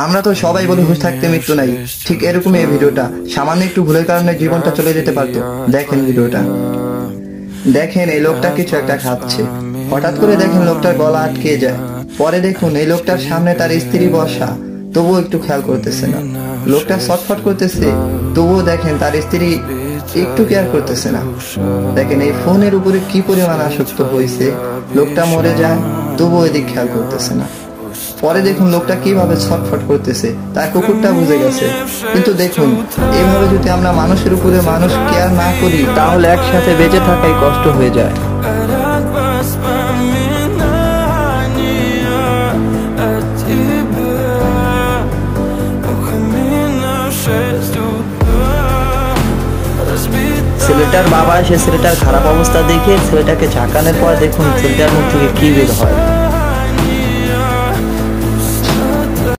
আমরা তো সবাই বলি হুঁশ থাকতে মৃত্যু নাই, ঠিক এরকম এই ভিডিওটা সামান্য একটু ভুলের কারণে জীবনটা চলে যেতে পারতো। দেখেন ভিডিওটা, দেখেন এই লোকটা কিছু একটা খাচ্ছে, হঠাৎ করে দেখেন লোকটার গলা আটকে যায়। পরে দেখুন এই লোকটার সামনে তার স্ত্রী বসা, তবুও একটু খেয়াল করতেছে না। লোকটা ছটফট করতেছে, তবুও দেখেন তার স্ত্রী একটু কেয়ার করতেছে না। দেখেন এই ফোনের উপরে কি পরিমাণ আসক্ত হয়েছে, লোকটা মরে যায় তবুও এদিক খেয়াল করতেছে না। পরে দেখুন লোকটা কিভাবে ছটফট করতেছে, তার কুকুরটা বুঝে গেছে। কিন্তু দেখুন এভাবে যদি আমরা মানুষের উপরে মানুষ কেয়ার না করি, তাহলে একসাথে বেঁচে থাকাই কষ্ট হয়ে যায়। ছেলেটার বাবা এসে ছেলেটার খারাপ অবস্থা দেখে ছেলেটাকে ঝাঁকানোর পর দেখুন ছেলেটার মুখ থেকে কি বের হয়।